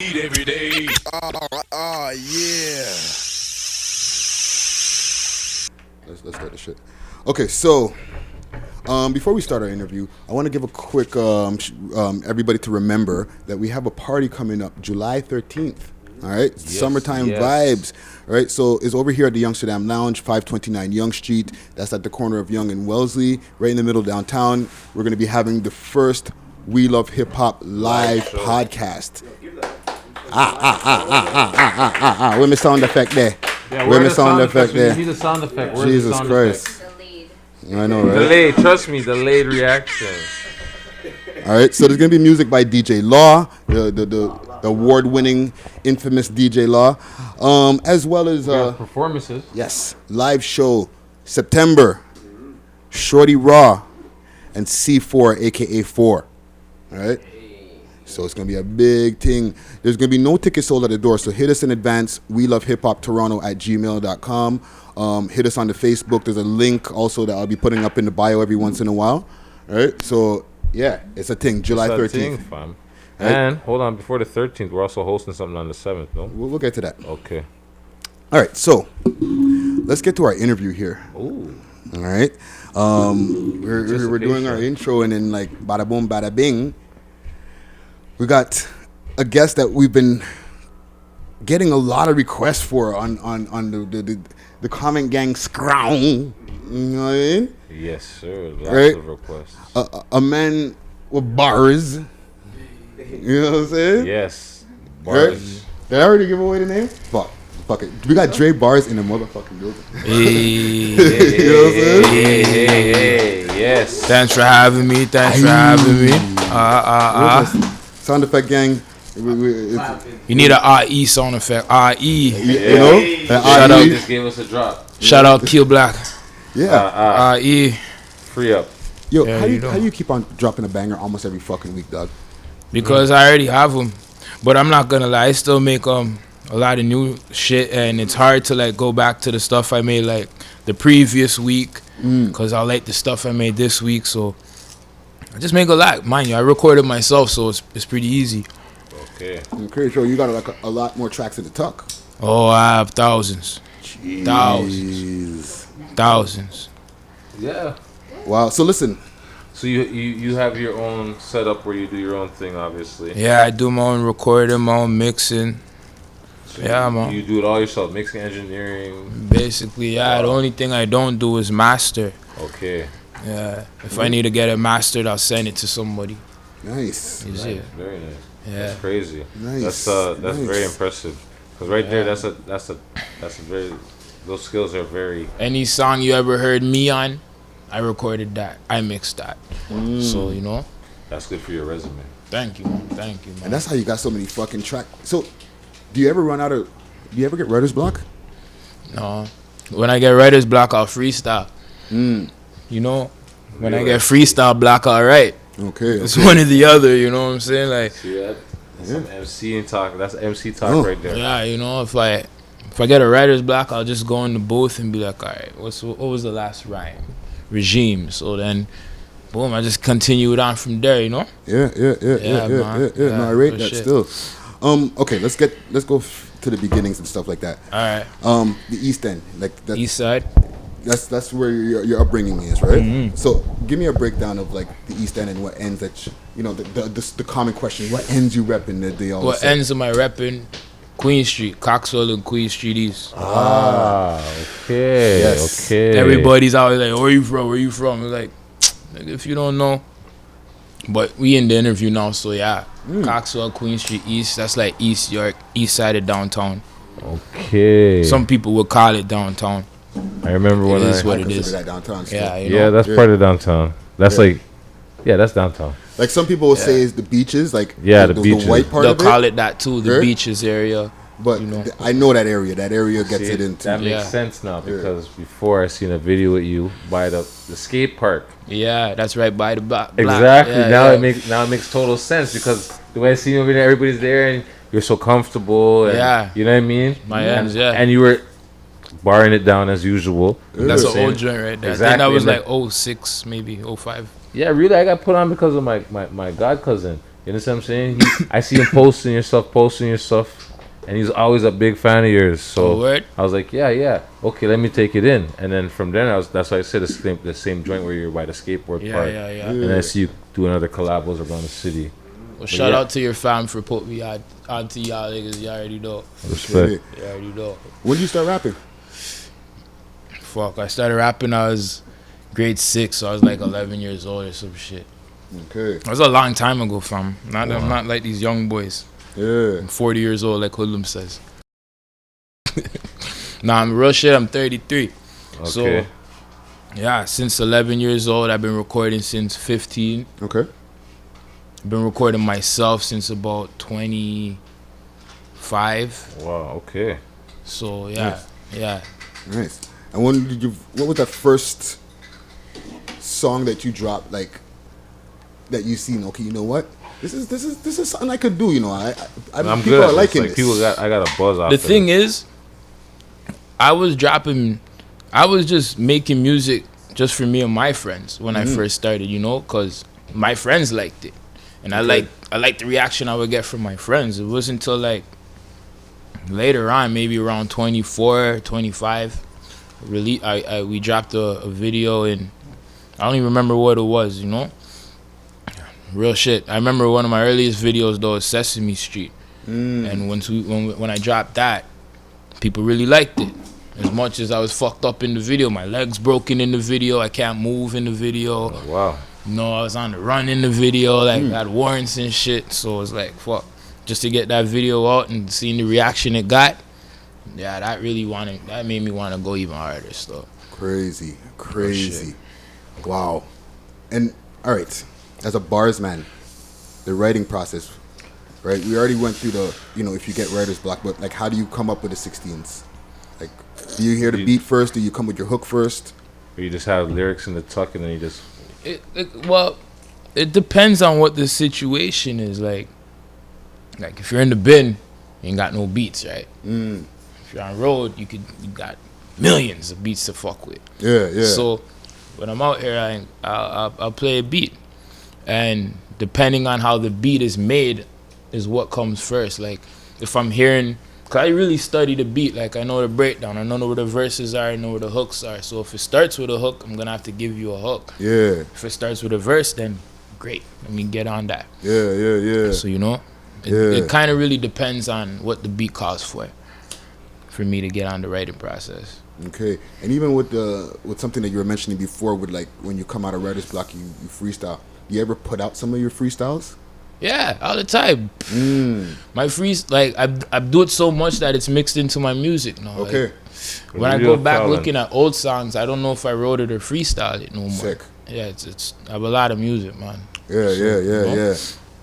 Every day. Yeah. Let's start the shit. Okay, so before we start our interview, I want to give a quick everybody to remember that we have a party coming up July 13th. All right, summertime vibes. All right, so it's over here at the Yongesterdam Lounge, 529 Yonge Street. That's at the corner of Yonge and Wellesley, right in the middle of downtown. We're going to be having the first We Love Hip Hop live podcast. Where's my sound effect there? Yeah, where's my sound effect there? We need a sound effect. Where's Jesus the sound Christ. Effect? I know, right? Delayed, trust me, delayed reaction. All right, so there's going to be music by DJ Law, the award-winning, infamous DJ Law, as well as... performances. Yes, live show, September, Shorty Raw, and C4, a.k.a. 4. All right? So it's going to be a big thing. There's going to be no tickets sold at the door, so hit us in advance. We love hiphoptoronto@gmail.com. Hit us on the Facebook. There's a link also that I'll be putting up in the bio every once in a while. All right? So, yeah, it's a thing, July 13th. Thing, fam. Right? And, hold on, before the 13th, we're also hosting something on the 7th, no? We'll get to that. Okay. All right, so let's get to our interview here. Ooh. All right? We're doing our intro, and then, like, bada boom, bada bing. We got a guest that we've been getting a lot of requests for on the comment gang scrown. You know what I mean? Yes, sir. Lots of requests. A man with bars. You know what I'm saying? Yes. Bars. Right? Did I already give away the name? Fuck it. We got Dre Bars in the motherfucking building. Hey, you know what I'm saying? hey, yes. Thanks for having me. Sound effect gang. You need an RE sound effect. RE. You know? Shout out. Just gave us a drop. Shout out Kill Black. Yeah. RE. Free up. Yo, Yeah, how do you keep on dropping a banger almost every fucking week, dog? Because I already have them. But I'm not gonna lie, I still make a lot of new shit, and it's hard to like go back to the stuff I made like the previous week, because I like the stuff I made this week. So I just make a lot, mind you. I recorded myself, so it's pretty easy. Okay. I'm pretty sure you got like a lot more tracks in the tuck. Oh, I have thousands. Jeez. Thousands. Yeah. Wow. So listen. So you have your own setup where you do your own thing, obviously. Yeah, I do my own recording, my own mixing. So yeah, man. You do it all yourself, mixing, engineering. Basically, yeah. The only thing I don't do is master. Okay. Yeah. If I need to get it mastered, I'll send it to somebody. Nice. Is Nice. it? Very nice. Yeah. That's crazy. Nice. That's nice. very impressive. Cause right there, that's a very. Those skills are very. Any song you ever heard me on, I recorded that. I mixed that. So, you know. That's good for your resume. Thank you, man. And that's how you got so many fucking tracks. So, do you ever get writer's block? No. When I get writer's block, I'll freestyle. You know? When I get freestyle block, I'll write. Okay. It's one or the other, you know what I'm saying? Like, See that? That's some MC talk. That's MC talk right there. yeah, you know, if I get a writer's block, I'll just go in the booth and be like, all right, what was the last rhyme? Regime. So then, boom, I just continue it on from there, you know? Yeah. No, I rate that shit. still. Okay, let's go to the beginnings and stuff like that. All right. The East End, like that. East Side. That's where your upbringing is, right? So give me a breakdown of like the East End and what ends that the common question: what ends you repping that they always What say? ends am I repping? Queen Street, Coxwell and Queen Street East. Okay. Yes. Okay. Everybody's always like, where you from? It's like, nigga, if you don't know. But we in the interview now, so yeah. Coxwell, Queen Street East, that's like East York, east side of downtown. Okay. Some people would call it downtown. I remember when It is what I it consider is. that downtown still. Yeah, you know? Yeah, that's part of downtown. That's that's downtown. Like some people will say it's the beaches, like the beaches. the white part They'll of it. call it that too, the Right? beaches area. But you know. I know that area. That area gets See, it into. that makes Yeah. sense now because before I seen a video with you by the skate park. Yeah, that's right by the block. Exactly. Yeah, now yeah. it makes total sense because the way I see you over there, everybody's there and you're so comfortable. And, Yeah. You know what I mean? My ends, yeah. And you were barring it down as usual. That's an Same. old joint right there. I think Exactly. that was And like 06, maybe 05. Yeah, really, I got put on because of my god cousin. You understand what I'm saying? I see him posting your stuff, and he's always a big fan of yours. So I was like, yeah, okay, let me take it in. And then from then, that's why I said the same joint where you're by the skateboard park. Yeah. And I see you doing other collabos around the city. Well, shout out to your fam for putting me on to y'all niggas. You already know. Respect. You already know. When did you start rapping? Fuck, I started rapping. I was grade 6, so I was like 11 years old or some shit. Okay. It was a long time ago, fam. I'm not like these young boys. Yeah. I'm 40 years old, like Hoodlum says. Nah, I'm real shit. I'm 33. Okay. So, yeah, since 11 years old, I've been recording since 15. Okay. I've been recording myself since about 25. Wow. Okay. So, Nice. yeah. Nice. And what was the first song that you dropped, like, that you seen? Okay, you know what? This is something I could do. You know, I'm good. People are liking like this. I got a buzz off. The thing is, I was just making music just for me and my friends when I first started, you know, because my friends liked it, and I liked the reaction I would get from my friends. It wasn't until like later on, maybe around 24, 25, we dropped a video, and I don't even remember what it was, you know. Real shit. I remember one of my earliest videos though is Sesame Street, and when I dropped that, people really liked it. As much as I was fucked up in the video, my legs broken in the video, I can't move in the video. Oh, wow. You know, I was on the run in the video, like I had warrants and shit. So it was like, fuck, just to get that video out and seeing the reaction it got. Yeah, that made me want to go even harder. So Crazy. Wow. And all right, as a bars man, the writing process, right? We already went through the, you know, if you get writer's block, but like, how do you come up with the 16s? Like, do you hear the beat first? Do you come with your hook first? Or you just have lyrics in the tuck and then you just... It depends on what the situation is. Like if you're in the bin, you ain't got no beats, right? If you're on road, you got millions of beats to fuck with. Yeah. So when I'm out here, I'll play a beat, and depending on how the beat is made is what comes first. Like if I'm hearing, cause I really study the beat. Like I know the breakdown, I know where the verses are, I know where the hooks are. So if it starts with a hook, I'm gonna have to give you a hook. Yeah. If it starts with a verse, then great, let me get on that. Yeah. So you know, it kind of really depends on what the beat calls for me to get on the writing process. Okay. And even with something that you were mentioning before, with like when you come out of writer's block, you freestyle. You ever put out some of your freestyles? Yeah, all the time. My I do it so much that it's mixed into my music now. Okay. Like, when I go back looking at old songs, I don't know if I wrote it or freestyled it no more. Sick. Yeah, it's I have a lot of music, man. Yeah.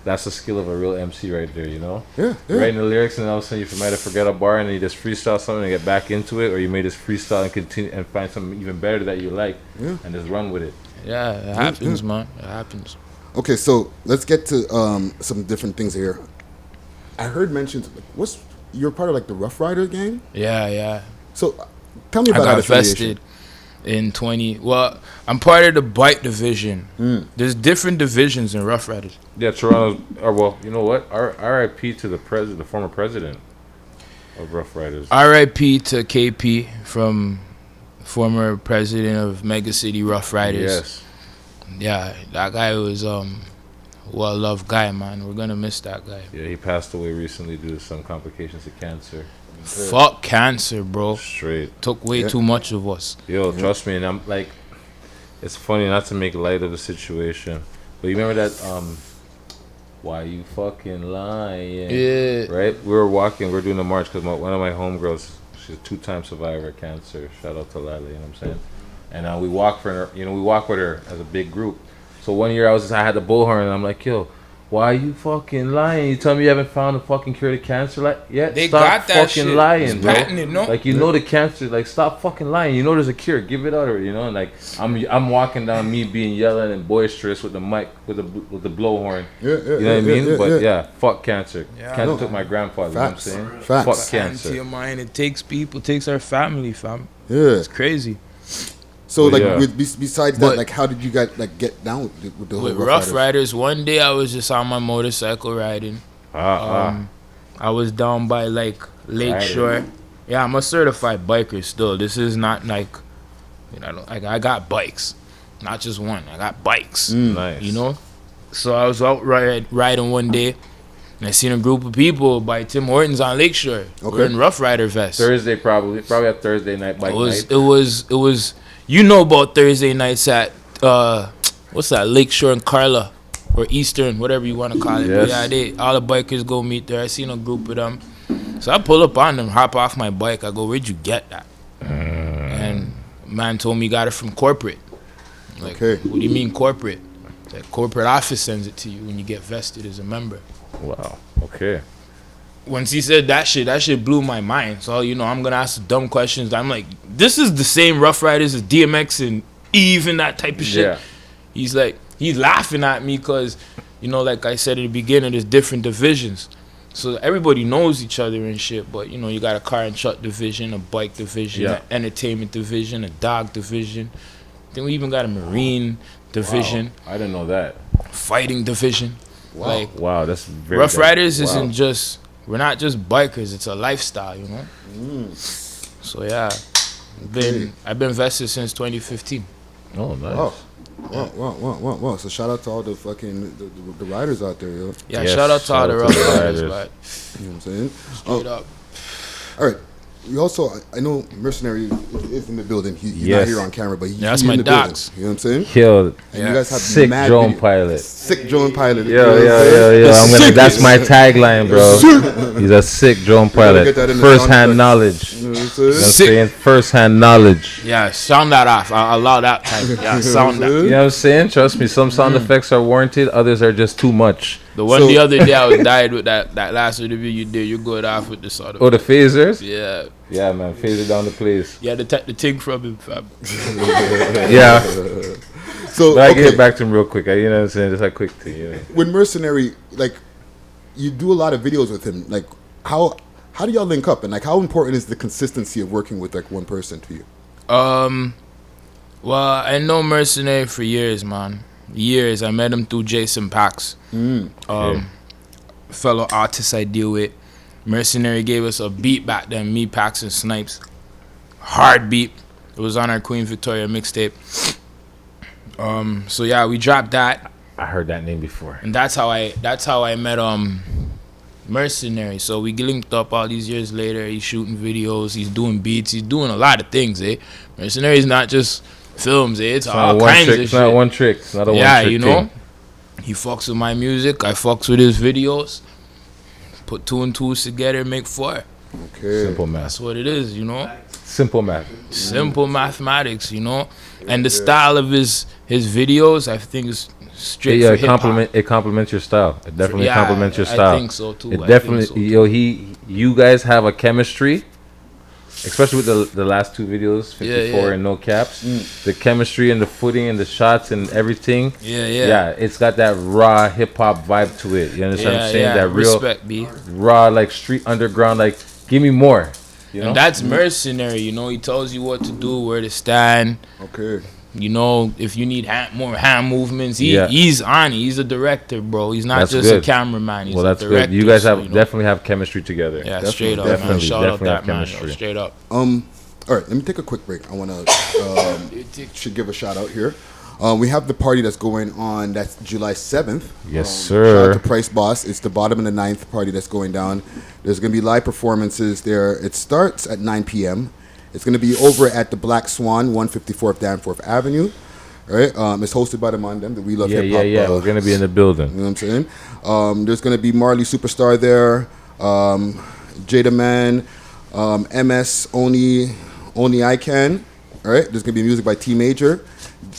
That's the skill of a real MC right there, you know? Yeah. Writing the lyrics, and all of a sudden you might have forgot a bar and then you just freestyle something and get back into it, or you may just freestyle and continue and find something even better that you like and just run with it. Yeah, it happens, man. It happens. Okay, so let's get to some different things here. I heard mentioned, you're part of like the Rough Rider gang? Yeah. So tell me about that I got affiliation. vested in I'm part of the bike division. There's different divisions in Rough Riders. Yeah, Toronto's, well, you know what? R.I.P. to the former president of Rough Riders. R.I.P. to KP, from former president of Mega City Rough Riders. Yes. Yeah, that guy was well-loved guy, man. We're gonna miss that guy. Yeah, he passed away recently due to some complications of cancer. Fuck cancer, bro. Straight. Took way too much of us. Yo, trust me, and I'm like, it's funny not to make light of the situation, but you remember that, why you fucking lying? Yeah. Right? We were doing a march because one of my homegirls, she's a 2-time survivor of cancer. Shout out to Lila, you know what I'm saying? And we walk with her as a big group. So one year I had the bullhorn, and I'm like, yo, why you fucking lying? You tell me you haven't found a fucking cure to cancer yet? They stop got that fucking shit. lying, It's bro. patented, no? Like, you know the cancer, like, stop fucking lying. You know there's a cure. Give it out, you know? And like, I'm walking down, me being yelling and boisterous with the mic, with the blowhorn. You know what I mean? But yeah, fuck cancer. Yeah, Cancer took my grandfather. Facts. You know what I'm saying? Facts. Fuck Into cancer. your mind, it takes people, takes our family, fam. Yeah. It's crazy. So like yeah. besides But- that, like how did you guys like get down with the whole With Rough Riders, one day I was just on my motorcycle riding. I was down by like Lakeshore. Yeah, I'm a certified biker still. This is not like, I got bikes, not just one. I got bikes. Nice. You know. So I was out riding one day, and I seen a group of people by Tim Hortons on Lakeshore. Okay. Wearing Rough Rider vests. Thursday probably a Thursday night bike night. It was. You know about Thursday nights at what's that? Lakeshore and Carla, or Eastern, whatever you want to call it. Yes. But yeah, all the bikers go meet there. I seen a group of them, so I pull up on them, hop off my bike. I go, "Where'd you get that?" And man told me he got it from corporate. Like, Okay. what do you mean corporate? That corporate office sends it to you when you get vested as a member. Wow. Okay. Once he said that shit blew my mind. So, I'm going to ask dumb questions. I'm like, this is the same Rough Riders as DMX and Eve and that type of shit. Yeah. He's laughing at me because, like I said at the beginning, there's different divisions. So everybody knows each other and shit. But, you got a car and truck division, a bike division, an entertainment division, a dog division. Then we even got a marine division. Wow. I didn't know that. Fighting division. Wow. Like, Wow, that's very Rough good. Riders Wow. isn't just, we're not just bikers, it's a lifestyle, So yeah, I've been vested since 2015. Oh, nice. Wow. So shout out to all the fucking the riders out there, yo. Yeah, Yes, shout out to all the Rough Riders, Riders. but You know what I'm saying? straight up. All right. We also, I know Mercenary is in the building. He's not Yes. here on camera, but he's Yeah, that's in my the dogs. building. You know what I'm saying? Killed. And you guys have Sick mad drone videos. pilot. Sick drone pilot. you know what I'm Yo. saying? That's my tagline, bro. He's a sick drone pilot. get that in the First sound hand effects. knowledge. You know what I'm You know saying? what I'm saying? First hand knowledge. Yeah, sound that off. I'll allow that type. Yeah, sound that. You know what I'm saying? Trust me, some sound effects are warranted, others are just too much. The one So- the other day I was died with that last interview you did. You good off with the sort of. Oh, the phasers? Yeah. Yeah, man, phase it down the place. Yeah, the thing from him, fam. Yeah, So, but I okay, get back to him real quick. You know what I'm saying? Just a quick thing. You know? with Mercenary, like, you do a lot of videos with him. Like, how do y'all link up? And, like, how important is the consistency of working with, like, one person to you? Well, I know Mercenary for years, man. Years. I met him through Jason Pax. Fellow artist I deal with. Mercenary gave us a beat back then, me, Pax, and Snipes. Hard beat. It was on our Queen Victoria mixtape. So yeah, we dropped that, I heard that name before. and that's how I met Mercenary. So we linked up all these years later. He's shooting videos, he's doing beats, he's doing a lot of things, Mercenary is not just films, It's all Not one kinds trick. of It's shit. not one trick. It's not a Yeah, one trick you know, thing. he fucks with my music, I fucks with his videos. Put 2 and 2 together, make 4. Okay. Simple math. That's what it is, Simple math. Simple mathematics, and the style of his videos, I think, is straight Yeah, for it hip hop. complements your style. It definitely Yeah, complements your style. I think so too. It I definitely, think so too. you guys have a chemistry, especially with the last 2 videos, 54 yeah. and no caps. The chemistry and the footing and the shots and everything. Yeah. It's got that raw hip hop vibe to it. You understand what I'm saying? That real respect, B. raw, like street underground. Like, give me more. You know? And that's Mercenary, He tells you what to do, where to stand. Okay. If you need more hand movements, Yeah. he's on it. He's a director, bro. He's not That's just good. a cameraman. He's Well, a that's director. good. You guys so, have definitely have chemistry together. Yeah, Definitely, straight up, man. definitely, Shout out definitely have that man, chemistry. straight up. All right, let me take a quick break. I want to should give a shout out here. We have the party that's going on. That's July 7th. Yes, Shout sir. out to Price Boss. It's the bottom of the 9th party that's going down. There's going to be live performances there. It starts at 9 p.m. It's going to be over at the Black Swan, 154th Danforth Avenue. All right. It's hosted by the Mandem, the We Love Hip Hop. Yeah. We're gonna be in the building. You know what I'm saying? There's going to be Marley Superstar there, Jada Man, MS Only I Can. All right. There's going to be music by T Major.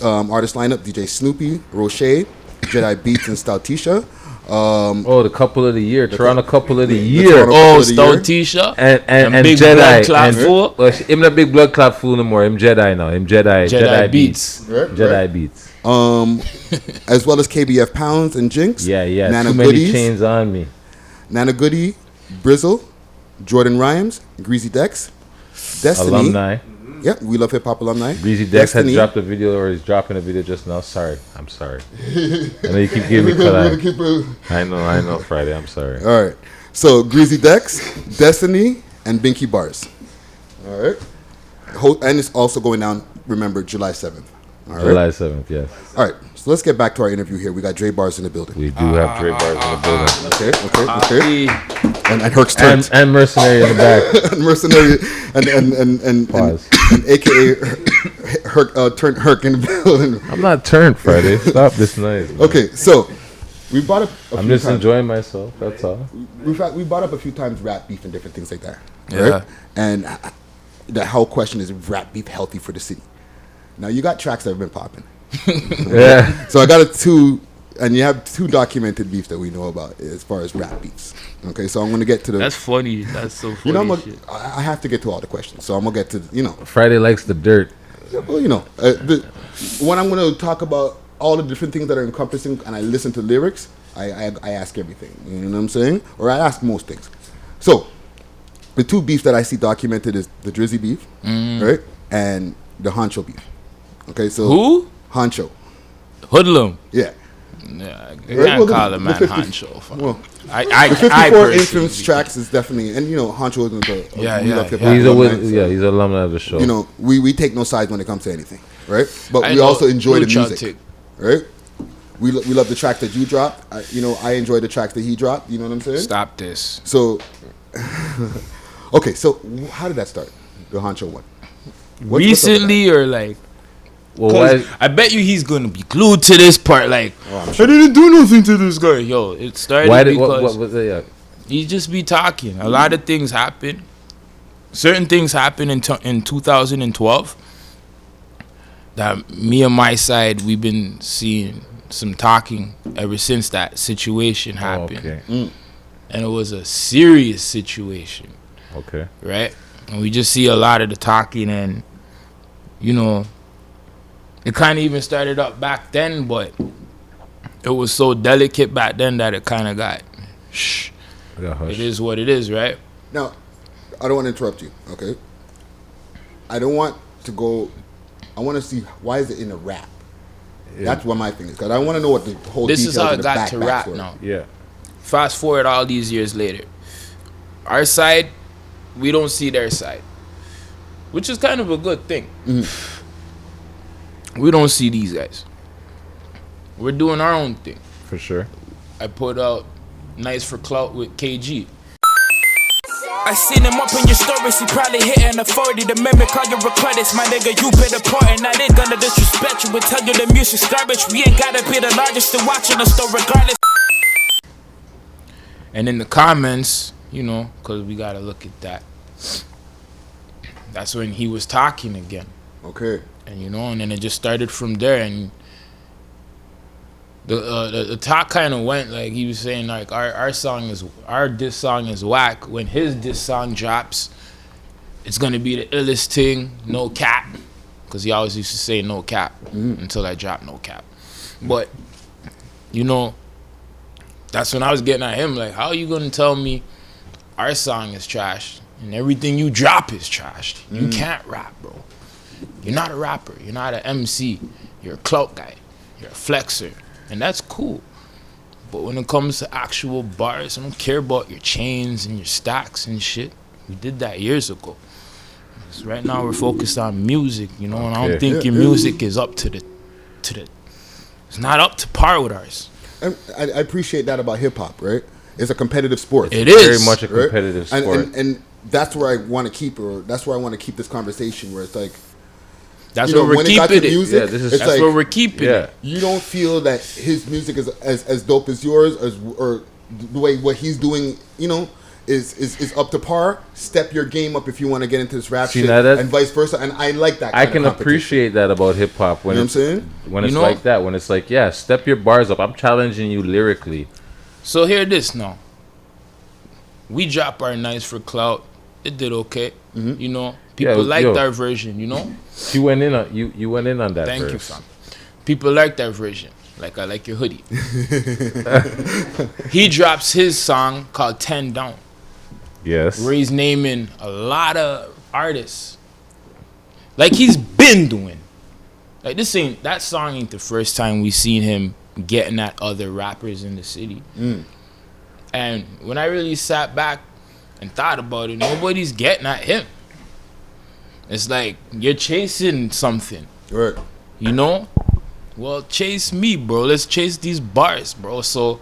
Artist lineup: DJ Snoopy, Roche, Jedi Beats, and Stoutisha. The couple of the year, Toronto couple of the the year, Toronto- Oh, of the year. Stoutisha. and big blood Jedi, clot and fool. well, him not big blood clot fool no more. Him Jedi now. Him Jedi Beats. Right, Jedi right. Beats. As well as KBF Pounds and Jinx. Yeah. Nana Too many Goodies, chains on me. Nana Goody, Brizzle, Jordan Rhymes, Greasy Dex, Destiny, Alumni. Yeah, We Love Hip Hop alumni. Breezy Dex had Destiny. dropped a video, or he's dropping a video just now. Sorry, I'm sorry. I know you keep giving me cut. I know. Friday, I'm sorry. All right. So Greasy Dex, Destiny, and Binky Bars. All right. And it's also going down. Remember, July 7th. All right. July 7th, yes. All right. So let's get back to our interview here. We got Dre Bars in the building. We do have Dre Bars in the building. Okay. And Herc's turned. And Mercenary in the back. And Mercenary and Pause. and AKA Herc turned Herc in the building. I'm not turned, Friday. Stop this noise. Man. Okay, so we brought up. I'm just enjoying myself. That's all. We brought up a few times rap beef and different things like that. Yeah. Right? And the whole question is rap beef healthy for the city? Now you got tracks that have been popping. Yeah. So I got two, and you have two documented beefs that we know about as far as rap beefs. Okay, so I'm gonna get to the. That's funny. That's so funny. You know, shit. I have to get to all the questions, so I'm gonna get to Friday likes the dirt. Well, when I'm gonna talk about all the different things that are encompassing, and I listen to lyrics, I ask everything. You know what I'm saying? Or I ask most things. So the two beefs that I see documented is the Drizzy beef, right, and the Honcho beef. Okay, so Who? Honcho. Hoodlum. Yeah. Yeah, I Right, can't well, call a the man 50 honcho. Fam. Well, I the 54 personally influence think- tracks is definitely, and Honcho isn't the Yeah, We yeah, Love Hip yeah. Hop He's alumni, he's an alumni of the show. we take no sides when it comes to anything, right? But I we know also enjoy the Blue music, Child right? We love the track that you dropped. I enjoy the tracks that he dropped. You know what I'm saying? Stop this. So, okay. So how did that start? The Honcho one. What's Recently or like? well, 'Cause why? I bet you he's gonna be glued to this part. Like, I'm sure. I didn't do nothing to this guy. Yo, it started Why did because what was it? Yeah. he just be talking. A lot of things happen. Certain things happen in 2012 that me and my side we've been seeing some talking ever since that situation happened, Okay. and it was a serious situation, Okay. right? And we just see a lot of the talking, and it kind of even started up back then, but it was so delicate back then that it kind of got shh. Yeah, hush. It is what it is, right? Now, I don't want to interrupt you. Okay. I don't want to go. I want to see why is it in a rap. That's what my thing is, because I want to know what the whole. This is details how of it the got to rap backstory. now. Yeah. Fast forward all these years later, our side, we don't see their side, which is kind of a good thing. We don't see these guys. We're doing our own thing. For sure. I put out Nice for Clout with KG. I seen him up in your stories, he probably hitting a 40. The mimic all your credits, my nigga, you been important. Now they gonna disrespect you and tell you the music's garbage. We ain't gotta be the largest to watching us though, regardless. And in the comments, because we gotta look at that. That's when he was talking again. Okay. And and then it just started from there, and the talk kind of went like he was saying like our diss song is whack. When his diss song drops, it's gonna be the illest thing, no cap, because he always used to say no cap until I dropped no cap. But that's when I was getting at him like, how are you gonna tell me our song is trash and everything you drop is trashed? You can't rap, bro. You're not a rapper. You're not an MC. You're a clout guy. You're a flexer. And that's cool. But when it comes to actual bars, I don't care about your chains and your stacks and shit. We did that years ago. 'Cause right now we're focused on music, and I don't think your music is up to the it's not up to par with ours. I appreciate that about hip hop, right? It's a competitive sport. It is. Very much a right? competitive sport. And that's where I want to keep, this conversation where it's like, That's where we're when it got to keeping it. music, Yeah, this is- it's That's like, where we're keeping Yeah. it. you don't feel that his music is as dope as yours, or the way what he's doing, is up to par. Step your game up if you want to get into this rap See, shit, now that- and vice versa. And I like that. I kind can of competition. appreciate that about hip hop when You know it's what I'm saying? when it's You know- like that. When it's like, yeah, step your bars up. I'm challenging you lyrically. So hear this now. We drop our Nice for Clout. It did okay. People liked our version, You went in on you went in on that. Thank you, verse. fam. People liked that version. Like I like your hoodie. He drops his song called 10 Down, Yes. where he's naming a lot of artists like he's been doing. Like that song ain't the first time we seen him getting at other rappers in the city. And when I really sat back and thought about it, nobody's getting at him. It's like you're chasing something, Right. you know? Well, chase me, bro. Let's chase these bars, bro. So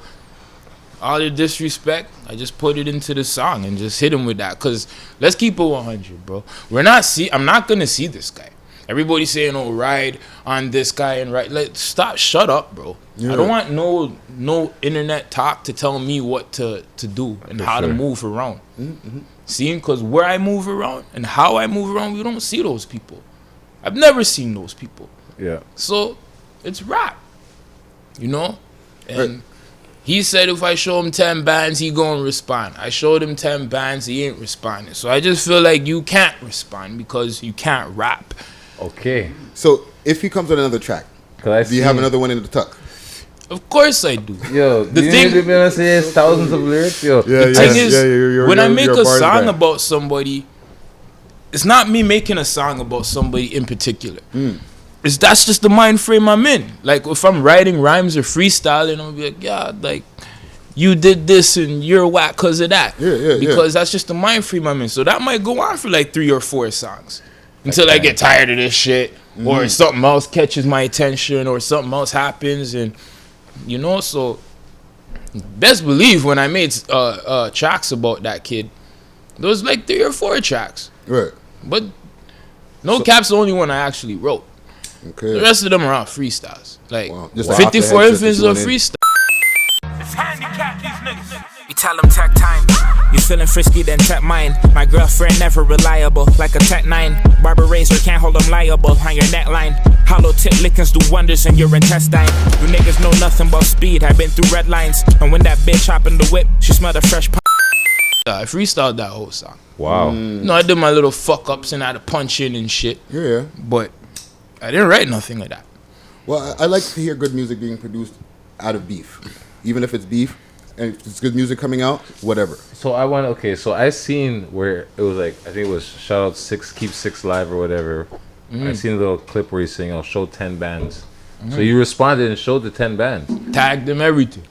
all the disrespect, I just put it into the song and just hit him with that. Cause let's keep it 100, bro. I'm not gonna see this guy. Everybody saying, "Oh, ride on this guy and ride." Like, shut up, bro. Yeah. I don't want no internet talk to tell me what to do and how to move around. See, because where I move around and how I move around, we don't see those people. I've never seen those people. Yeah. So it's rap, you know. And he said if I show him 10 bands, he gonna respond. I showed him 10 bands, he ain't responding. So I just feel like you can't respond because you can't rap. Okay. So if he comes on another track, do you have another one in the tuck? Of course I do. Yo, The do you thing- need to be able to say it's thousands of lyrics? Yo, Yeah, The thing is, when I make you're a bars song guy. about somebody, it's not me making a song about somebody in particular. That's just the mind frame I'm in. Like if I'm writing rhymes or freestyling, I'll be like, yeah, like you did this and you're whack because of that. Yeah. Because that's just the mind frame I'm in. So that might go on for like 3 or 4 songs until I get tired of this shit, or something else catches my attention, or something else happens, and you know. So best believe when I made tracks about that kid, there was like 3 or 4 tracks. Right. But No Cap's the only one I actually wrote. Okay. The rest of them are all freestyles. Like Wow. Just 54 off the head, Infants are 51 in. freestyle. It's handicap these niggas. You tell them tech time. You feeling frisky, then tech mine. My girlfriend never reliable, like a Tech 9. Barber razor can't hold them liable on your neckline. Hollow tip lickings do wonders in your intestine. You niggas know nothing about speed. I've been through red lines. And when that bitch hop in the whip, she smell the fresh pop. I freestyled that whole song. wow. No, I did my little fuck ups and I had to punch in and shit. Yeah. But I didn't write nothing like that. Well, I like to hear good music being produced out of beef, even if it's beef and if it's good music coming out, whatever. So I seen where it was like, I think it was shout out Keep 6 Live or whatever. I seen a little clip where he's saying, I'll show 10 bands. So you responded and showed the 10 bands. Tagged them, everything.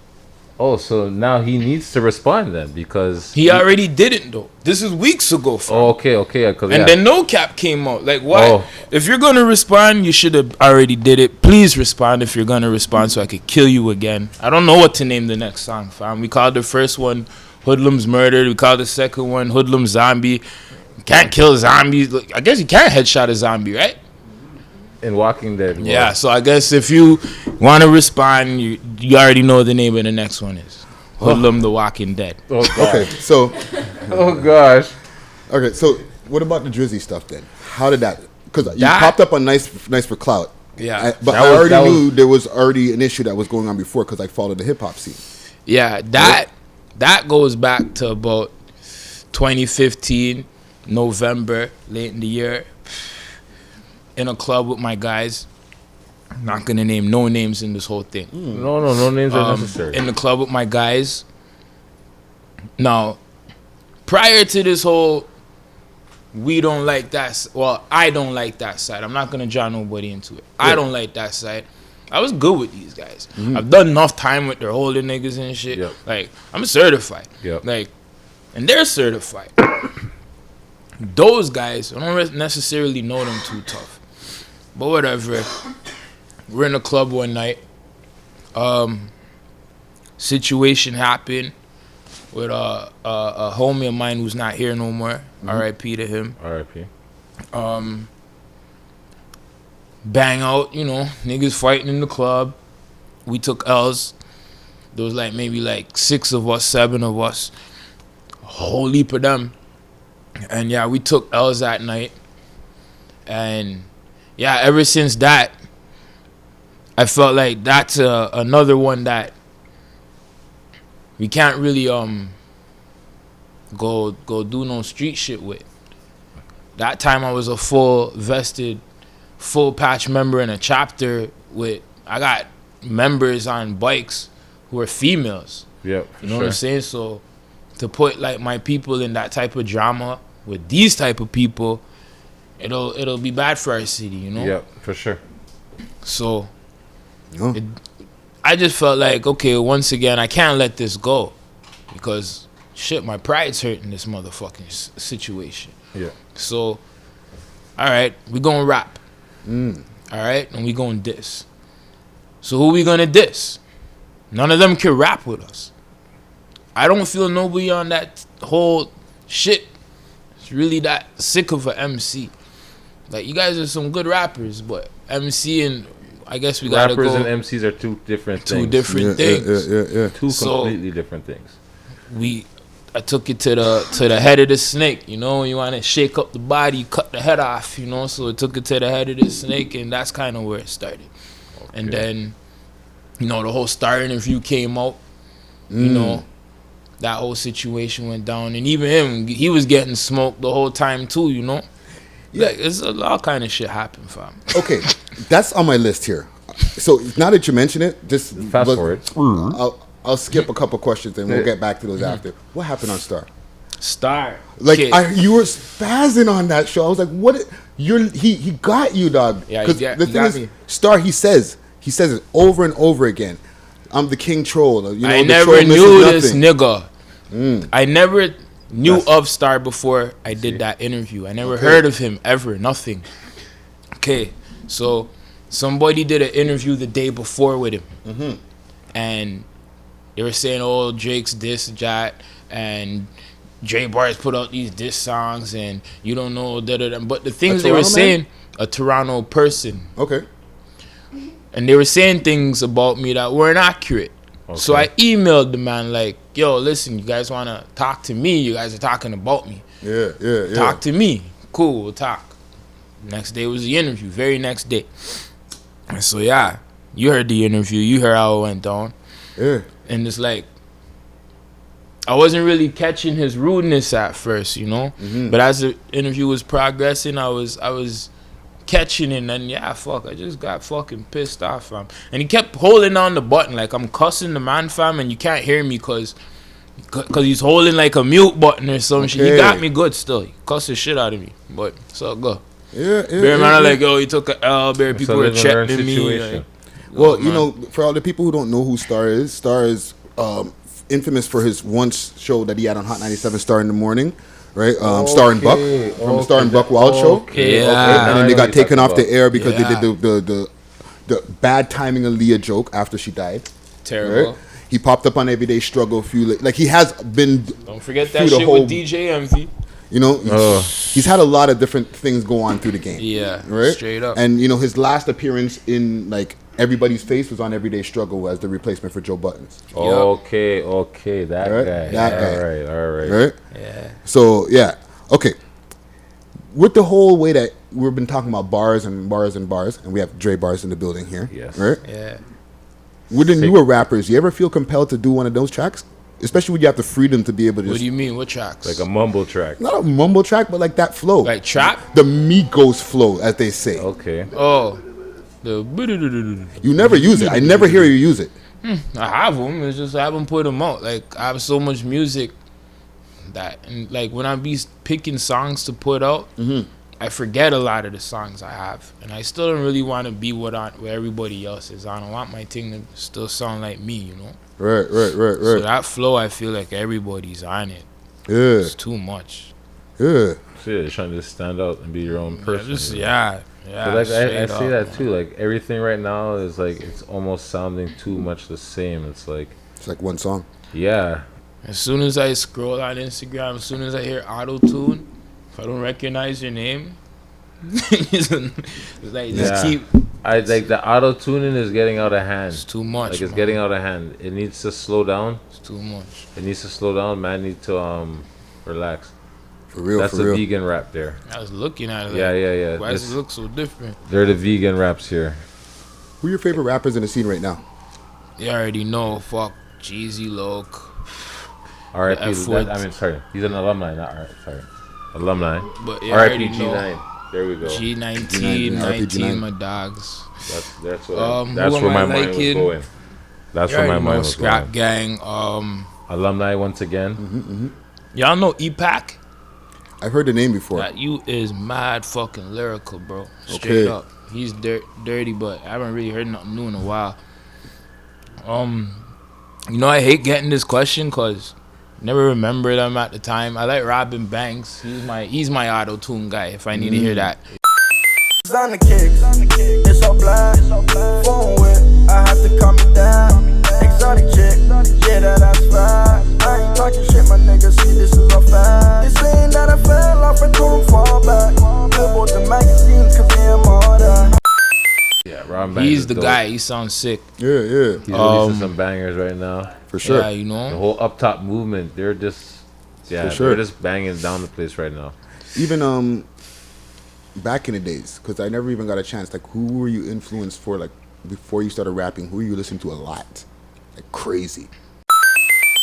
Oh, so now he needs to respond then because He already did it though. This is weeks ago, fam. Oh, okay. Cause, And then No Cap came out. Like, why? Oh. If you're gonna respond, you should have already did it. Please respond if you're gonna respond, so I could kill you again. I don't know what to name the next song, fam. We called the first one Hoodlum's Murdered. We called the second one Hoodlum Zombie. You can't kill zombies. Look, I guess you can't headshot a zombie, right? in Walking Dead. Yeah. So I guess if you want to respond, you already know the name of the next one is Hoodlum the Walking Dead. Oh, God. Okay, so Oh gosh. what about the Drizzy stuff then? How did that? Because you That- popped up on Nice for Clout. Yeah. But That I was- already that was- knew there was already an issue that was going on before because I followed the hip hop scene. Yeah, that goes back to about 2015, November, late in the year, in a club with my guys. I'm not gonna name no names in this whole thing. No names are necessary. In the club with my guys. Now, prior to this whole, we don't like that. Well, I don't like that side. I'm not gonna draw nobody into it. I don't like that side. I was good with these guys. I've done enough time with their older niggas and shit. Yep. Like, I'm certified. Yep. Like, and they're certified. Those guys, I don't necessarily know them too tough. But whatever. We're in a club one night. Situation happened with a homie of mine who's not here no more. R.I.P. to him. R.I.P. Bang out, niggas fighting in the club. We took L's. There was maybe 6 of us, 7 of us. A whole heap of them. And yeah, we took L's that night. And yeah, ever since that, I felt like that's another one that we can't really go do no street shit with. That time I was a full patch member in a chapter I got members on bikes who are females. Yep. You know what I'm saying? So to put my people in that type of drama with these type of people it'll be bad for our city, you know. Yeah, for sure. So Oh. I just felt like, okay, once again, I can't let this go because shit, my pride's hurt in this motherfucking situation. Yeah. So, all right, we gonna rap. All right, and we gonna diss. So who we gonna diss? None of them can rap with us. I don't feel nobody on that whole shit. It's really that sick of a MC. Like, you guys are some good rappers, but MC and I guess we gotta Rappers go. and MCs are two different Two things. different things. Yeah. Two So- completely different things. I took it to the head of the snake, you know. You want to shake up the body, cut the head off, you know. So I took it to the head of the snake, and that's kind of where it started. And then, you know, the whole star interview came out. You know, that whole situation went down, and even him, he was getting smoked the whole time too, you know. Yeah. Like, it's all kind of shit happened, fam. Okay, that's on my list here. So now that you mention it, just Fast forward. I'll skip a couple questions and we'll get back to those after. What happened on Star? Star, Like okay. you were spazzing on that show. I was like, "What? He got you, dog." Yeah, he Because got- the he thing got is, me. Star. He says it over and over again. I'm the king troll. You know, I the never troll misses knew this nothing. nigga. I never knew of Star before I did that interview. I never heard of him ever. Nothing. Okay, so somebody did an interview the day before with him, and they were saying, "Oh, Drake's this, that, and Dre Bars put out these diss songs, and you don't know da. But the things they were Toronto man? saying, a Toronto person, Okay. and they were saying things about me that weren't accurate. So I emailed the man like, "Yo, listen, you guys want to talk to me? You guys are talking about me. Yeah. Talk to me. Cool, we'll talk." Next day was the interview. Very next day. And so yeah, you heard the interview. You heard how it went down. Yeah. And it's like, I wasn't really catching his rudeness at first, you know. But as the interview was progressing, I was catching it, and yeah, fuck, I just got fucking pissed off, fam. And he kept holding on the button, like I'm cussing the man, fam, and you can't hear me cause he's holding like a mute button or some shit. He Okay. got me good still. He cussed the shit out of me, but so go. Yeah. Bear man, like, yo, he took a L. Bear people were live and learn chatting me. situation. Like, Well, you man. know, for all the people who don't know who Star is infamous for his once show that he had on Hot 97, Star in the Morning, right? Star and Buck, from the Star and Buck Wild show. Yeah. And then they got taken off the air because Yeah. they did the bad timing Aaliyah joke after she died. Terrible. Right? He popped up on Everyday Struggle a few, like he has been, Don't forget through that the shit whole- with DJ Envy. you know, he's had a lot of different things go on through the game. Yeah, Right? straight up. And you know, his last appearance in like Everybody's Face was on Everyday Struggle as the replacement for Joe Buttons. Okay, that Right? guy. That guy. All right. Right? Yeah. So yeah, okay. With the whole way that we've been talking about bars, and we have Dre Bars in the building here. Yes. Right. Yeah. With the newer rappers, you ever feel compelled to do one of those tracks, especially when you have the freedom to be able to What just do you mean? What tracks? Like a mumble track. not a mumble track, but like that flow, Like trap? the Migos flow, as they say. Okay. Oh, the You never use it. I never hear you use it. I have them. It's just I haven't put them out. Like I have so much music that, and like when I be picking songs to put out, I forget a lot of the songs I have, and I still don't really want to be what everybody else is. I don't want my thing to still sound like me, you know. Right. So that flow, I feel like everybody's on it. Yeah. It's too much. Yeah. So you're trying to stand out and be your own person. Yeah. But like I straight see up, that man. too. Like everything right now is like it's almost sounding too much the same. It's like It's like one song. yeah. As soon as I scroll on Instagram, as soon as I hear auto tune, if I don't recognize your name, it's like Yeah. just keep. I like the auto tuning is getting out of hand. It's too much. Like it's man. getting out of hand. It needs to slow down. It's too much. It needs to slow down. Man need to relax. For real. That's for a real. vegan rap there. I was looking at it. Like, Yeah. Why does This- it look so different? They're the vegan raps here. Who are your favorite rappers in the scene right now? You already know. Fuck Jeezy, Loke. R.I.P. F-word. I mean, sorry. He's an alumni, not R. Sorry, alumni. But you R.I.P. already know. G9. There we go. G19, G9, 19, my dogs. That's what. Who That's am where I my mind was liking? going. That's You where my already mind know was Scrap going. Gang. Alumni once again. Y'all know E-Pack? I've heard the name before. That you is mad fucking lyrical, bro. Straight Okay. up. He's dirty, but I haven't really heard nothing new in a while. You know, I hate getting this question because never remembered him at the time. I like Robin Banks. He's my auto-tune guy if I need to hear that. On the kicks, it's all black. Phone with, I have to calm it down. Exotic chick, yeah, that's fine. I ain't talking shit, my nigga. See, this is all fact. They saying that I fell off and told them fall back. Billboard the magazine, cause they am all that. Yeah, Ron Banks. He's is the dope. guy. He sounds sick. Yeah. He's releasing some bangers right now. For sure. Yeah, you know. The whole up top movement, they're just For sure. they're just banging down the place right now. Even back in the days, because I never even got a chance. Like, who were you influenced for? Like, before you started rapping, who you listened to a lot? Like crazy.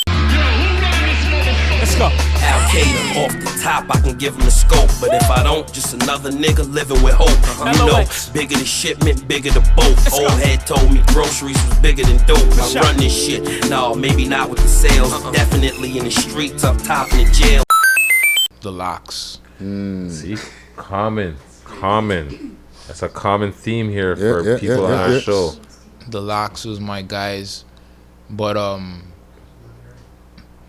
Let's go. Al-Qaeda off the top, I can give him the scope. But if I don't, just another nigga living with hope. You know, bigger the shipment, bigger the boat. Old head told me groceries was bigger than dope. I run this shit. No, maybe not with the sales. Definitely in the streets, up top in the jail. The Locks. See, common. That's a common theme here for people on our show. The Locks was my guys, but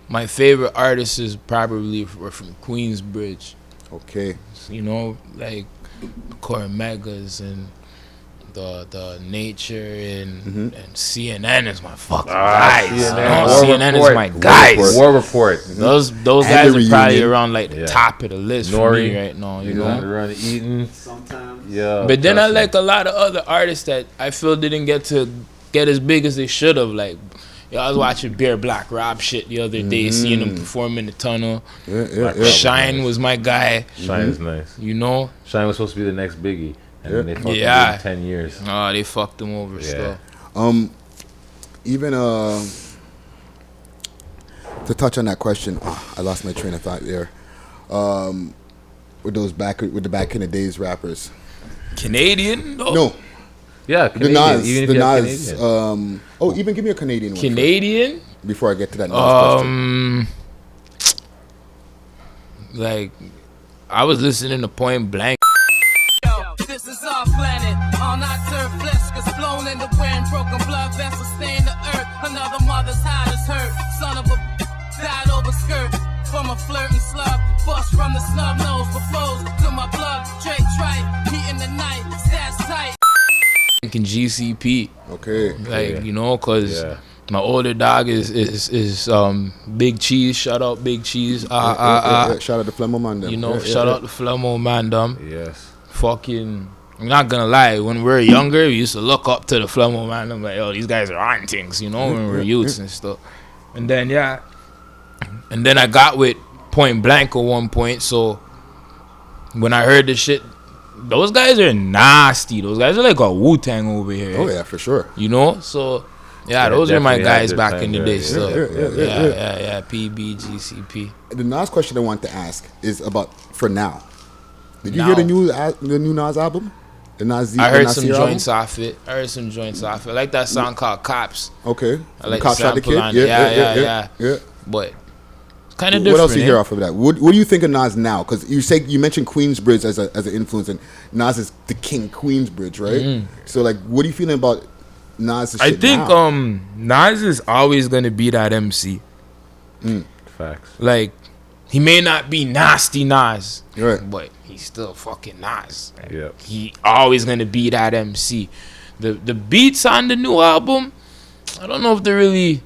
my favorite artists is probably were from Queensbridge. Okay. You know, like Cormegas and the Nature and CNN is my fucking guys. CNN is my guys. War Report. Those And guys the are probably reunion. around like the top of the list for me right now. You know. Run Eaton. Sometimes. Yeah. But then I like a lot of other artists that I feel didn't get as big as they should have. Like, I was watching Bear Black Rob shit the other day, seeing him perform in the tunnel. Shine was my guy. Shine is nice. You know? Shine was supposed to be the next Biggie, and then they fucked him Yeah. in 10 years. Oh, they fucked him over still. Even to touch on that question, I lost my train of thought there. With the back in the days rappers. Canadian? No, Yeah, the Canadian. Nas. Even if The you have Nas. Canadian. Even give me a Canadian one Canadian? first, before I get to that Nas question. Like, I was listening to Point Blank. This is our planet, all not turf flesh gets blown in the wind, broken blood vessels stain the earth, another mother's hide is hurt, son of a died over skirt, from a flirting slug, bust from the snub nose, but flows to my blood, Drake tripe, heat in the night, stats tight. And GCP. Okay. Like, you know, because my older dog is Big Cheese. Shout out Big Cheese. Shout out to Flemo man. Them. You know, shout out to Flemo Mandem. Yes. Fucking, I'm not gonna lie, when we were younger, we used to look up to the Flemo Mandem like, oh, these guys are on things, you know, when we were youths and stuff. And then, and then I got with Point Blank at one point, so when I heard the shit, those guys are nasty. Those guys are like a Wu-Tang over here. Oh yeah, for sure. You know, so Yeah, those are my definitely guys had back their in the time, day. yeah, So yeah. PB, GCP. The Nas question I want to ask is about for now. Did you Now. hear the new Nas album? The Nas. I heard the some Nasir joints album? off it. I like that song called Cops. Okay. I like Cop the Shot the sample Kid. on it. Yeah. But it's kind of different. What else do you hear eh? off of that? What do you think of Nas now? Because you mentioned Queensbridge as an influence, and Nas is the king Queensbridge, right? So like, what are you feeling about Nas? I think now? Nas is always gonna be that MC. Facts. Like, he may not be nasty Nas, Right. but he's still fucking Nas. Like, Yep. He always gonna be that MC. The beats on the new album, I don't know if they're really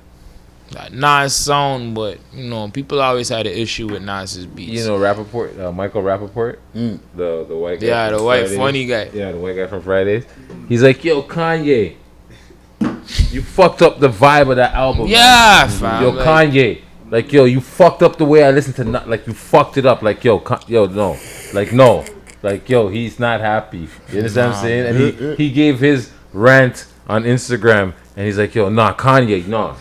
that Nas sound, but you know, people always had an issue with Nas's beats. You know Rappaport, Michael Rappaport, the white guy. Yeah, from the white Fridays. funny guy. Yeah, the white guy from Fridays. He's like, yo, Kanye, you fucked up the vibe of that album. Yeah, man. fam. Yo, like, Kanye, like, yo, you fucked up the way I listen to, like, you fucked it up. Like, yo, no, like, no, like, yo, he's not happy. You understand what I'm saying? And he gave his rant on Instagram, and he's like, yo, nah, Kanye, nah,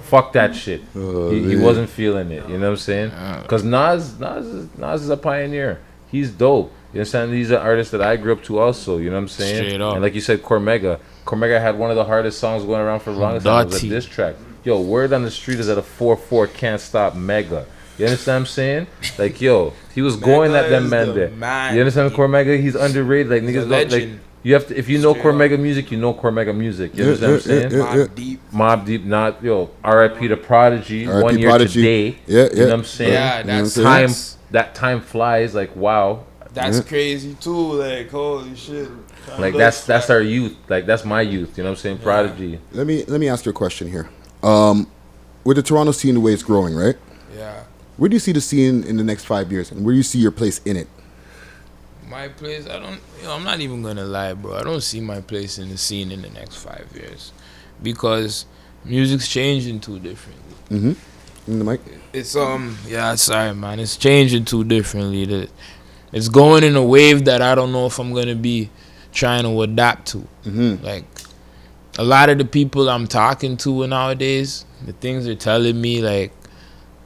fuck that shit. He wasn't feeling it. You know what I'm saying? Because Nas is a pioneer. He's dope. You understand? These are artists that I grew up to also. You know what I'm saying? Straight up. And like you said, Cormega had one of the hardest songs going around for the longest time. It was a Dirty. diss track. Yo, word on the street is that a 4-4 can't stop Mega. You understand what I'm saying? Like, yo, he was going at them man there. You understand Cormega? He's underrated. Like, niggas don't, like, you have to, if you know Cormega music, you know Cormega music. You understand what I'm saying? Mobb Deep, not, yo, R.I.P. to Prodigy, R.I.P. 1 year Prodigy. today. Yeah. You know what I'm saying? Yeah, that's time. That time flies, like, wow. That's crazy too. Like, holy shit. Like, that's our youth. Like, that's my youth. You know what I'm saying? Prodigy. Let me ask you a question here. With the Toronto scene the way it's growing, right? Yeah. Where do you see the scene in the next 5 years, and where do you see your place in it? My place, I'm not even gonna lie, bro. I don't see my place in the scene in the next 5 years, because music's changing too differently. In the mic. It's sorry, man. It's changing too differently. It's going in a wave that I don't know if I'm gonna be trying to adapt to. Like, a lot of the people I'm talking to nowadays, the things they're telling me, like,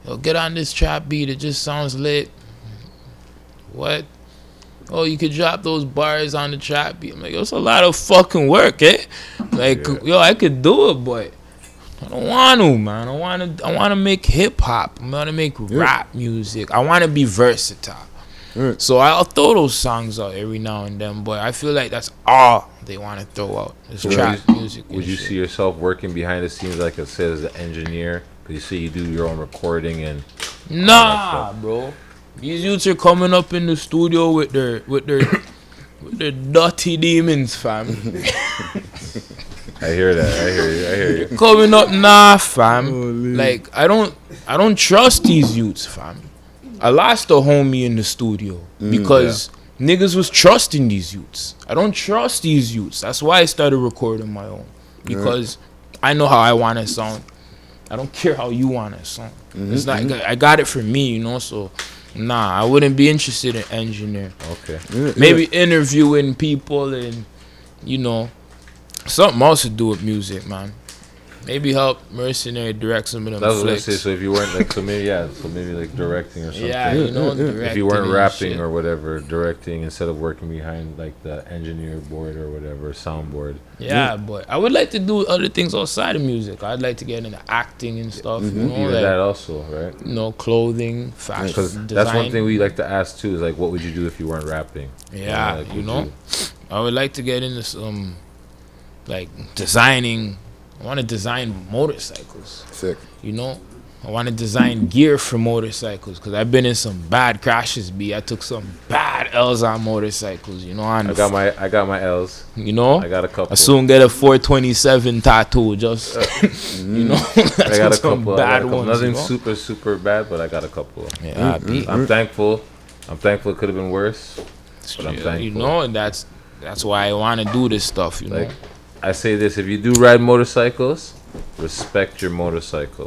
yo, get on this trap beat, it just sounds lit. What? Oh, you could drop those bars on the trap beat. I'm like, it's a lot of fucking work, eh? Like, yo, I could do it, but I don't want to, man. I want to make hip hop. I want to make rap music. I want to be versatile. So I'll throw those songs out every now and then, but I feel like that's all they want to throw out. It's trap music. Would you see yourself working behind the scenes, like I said, as an engineer? Because you say you do your own recording and... Nah, bro. These youths are coming up in the studio with their dirty demons, fam. I hear that. I hear you. Coming up, nah, fam. Like, I don't trust these youths, fam. I lost a homie in the studio because niggas was trusting these youths. I don't trust these youths. That's why I started recording my own, because I know how I want to sound. I don't care how you want to sound. It's not. I got it for me, you know. So, nah, I wouldn't be interested in engineering. Okay. Maybe interviewing people and, you know, something else to do with music, man. Maybe help Mercenary direct some of them That's what I flicks. say. So if you weren't like, so maybe like directing or something. Yeah, you know, if you weren't directing rapping and or whatever, directing instead of working behind like the engineer board or whatever, soundboard. Yeah, but I would like to do other things outside of music. I'd like to get into acting and stuff. You know, Even like, that also, right? you know, clothing, fashion, Because design. that's one thing we like to ask too. Is like, what would you do if you weren't rapping? Yeah, Like, you would know, I would like to get into some, like, designing. I want to design motorcycles. Sick. You know, I want to design gear for motorcycles, because I've been in some bad crashes. I took some bad L's on motorcycles. You know, I got my L's. You know, I got a couple. I soon get a 427 tattoo. Just you know, I got a couple. Bad ones. Nothing you know? super bad, but I got a couple. Yeah, I'm thankful. It could have been worse, but I'm thankful. You know, and that's why I want to do this stuff. You know. I say this: if you do ride motorcycles, respect your motorcycle.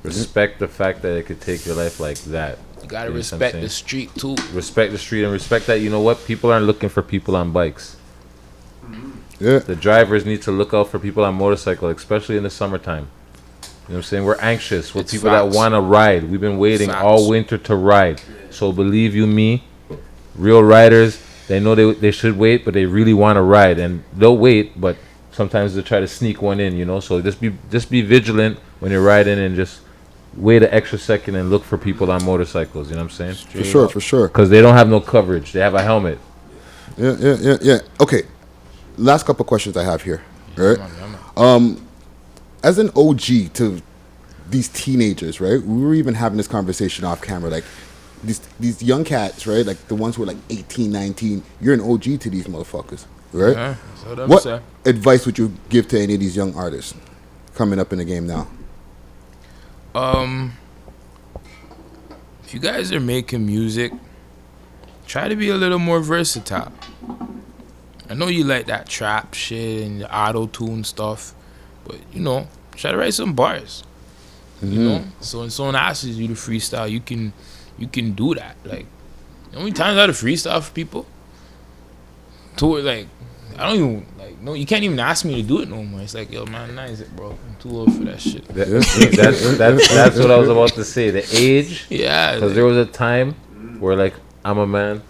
Respect the fact that it could take your life like that. You gotta respect the street too. Respect the street and respect that, you know what? People aren't looking for people on bikes. Yeah. The drivers need to look out for people on motorcycle, especially in the summertime. You know what I'm saying? We're anxious. We're people facts. that want to ride. We've been waiting all winter to ride. So believe you me, real riders, they know they should wait, but they really want to ride, and they'll wait, but sometimes they try to sneak one in, you know. So just be vigilant when you're riding, and just wait an extra second and look for people on motorcycles. You know what I'm saying? For sure. Because they don't have no coverage. They have a helmet. Yeah. Okay. Last couple questions I have here. Right. As an OG to these teenagers, right? We were even having this conversation off camera, like. These young cats, right? Like the ones who are like 18, 19. You're an OG to these motherfuckers, right? Yeah, what advice would you give to any of these young artists coming up in the game now? If you guys are making music, try to be a little more versatile. I know you like that trap shit and the auto-tune stuff, but, you know, try to write some bars. You know? So when someone asks you to freestyle, you can do that. Like, how many times I had to freestyle for people? Like, I don't even, like, no, you can't even ask me to do it no more. It's like, yo, man, nice it, bro. I'm too old for that shit. That's what I was about to say. The age. Yeah. Because there was a time where, like, I'm a man.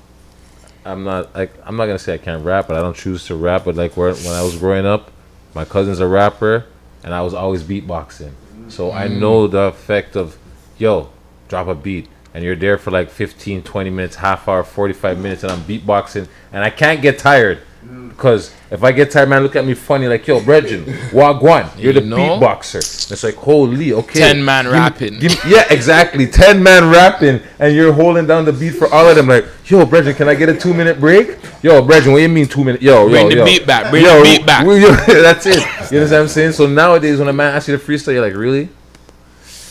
I'm not gonna say I can't rap, but I don't choose to rap. But like when I was growing up, my cousin's a rapper, and I was always beatboxing. So I know the effect of, yo, drop a beat, and you're there for like 15, 20 minutes, half hour, 45 minutes, and I'm beatboxing, and I can't get tired. Because if I get tired, man, look at me funny, like, yo, Bregin, Wagwan, you're the beatboxer. It's like, holy, okay. 10-man rapping. Yeah, exactly. 10-man rapping, and you're holding down the beat for all of them. Like, yo, Bregin, can I get a 2-minute break? Yo, Bregin, what do you mean 2 minutes? Bring the beat back. Bring the beat back. That's it. You know what I'm saying? So nowadays, when a man asks you to freestyle, you're like, really?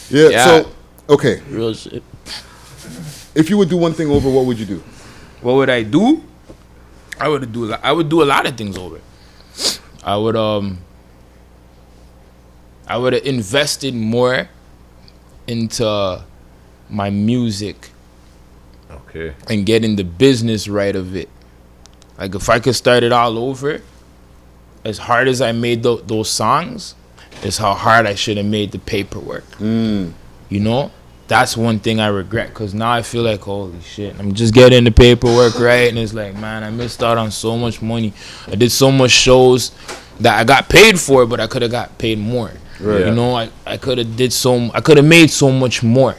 Yeah. So, okay. Real shit. If you would do one thing over, what would you do? What would I do? I would do a lot of things over. I would have invested more into my music. Okay. And getting the business right of it. Like, if I could start it all over, as hard as I made those songs, is how hard I should have made the paperwork. You know? That's one thing I regret, because now I feel like, holy shit, I'm just getting the paperwork right, and it's like, man, I missed out on so much money. I did so much shows that I got paid for, but I could have got paid more. Right. You know, I could have made so much more.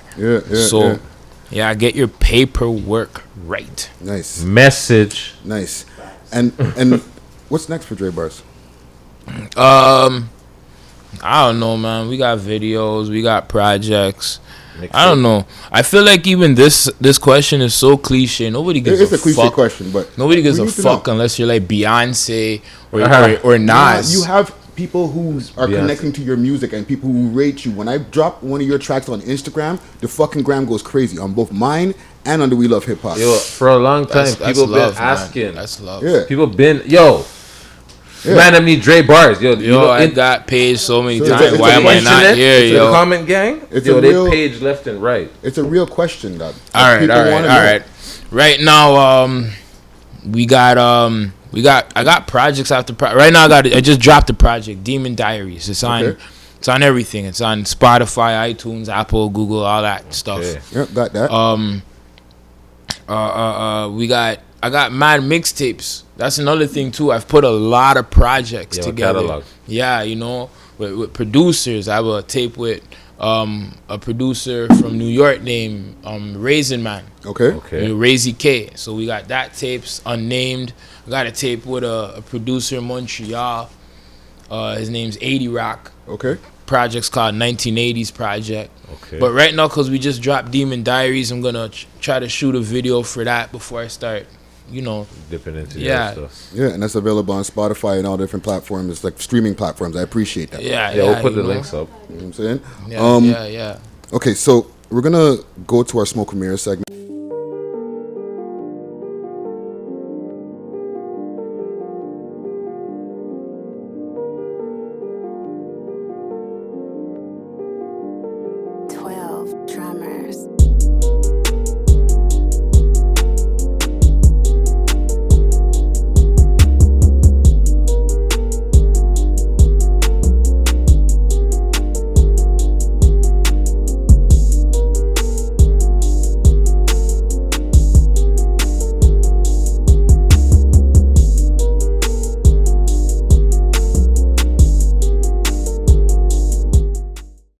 Yeah, get your paperwork right. Nice. Message. Nice. And what's next for Dre Bars? I don't know, man. We got videos, we got projects. I don't know. I feel like even this question is so cliche. Nobody gives a fuck. It's a cliche question, but nobody gives a fuck unless you're like Beyonce or Nas. You have people who are connecting to your music and people who rate you. When I drop one of your tracks on Instagram, the fucking gram goes crazy on both mine and on the We Love Hip Hop. Yo, for a long time, people been asking. Man. That's love. Yeah. People been man, I need Dre Bars. Yo, I got paid so many times. Why am I not here, yo? The comment gang, they page left and right. It's a real question, dog. All right. Right now, I got projects after right now. I just dropped the project, Demon Diaries. It's on everything. It's on Spotify, iTunes, Apple, Google, all that stuff. Okay. Yep, got that. I got mad mixtapes. That's another thing too. I've put a lot of projects together. Catalog. Yeah, you know, with producers. I have a tape with a producer from New York named Raisin Man. Okay. Razy K. So we got that tapes unnamed. I got a tape with a producer in Montreal. His name's 80 Rock. Okay. Project's called 1980s Project. Okay. But right now, because we just dropped Demon Diaries, I'm gonna try to shoot a video for that before I start, you know, dipping into stuff. Yeah, and that's available on Spotify and all different platforms, like streaming platforms. I appreciate that. Yeah, we'll put the links up. You know what I'm saying? Yeah. Okay, so we're gonna go to our smoke and mirror segment.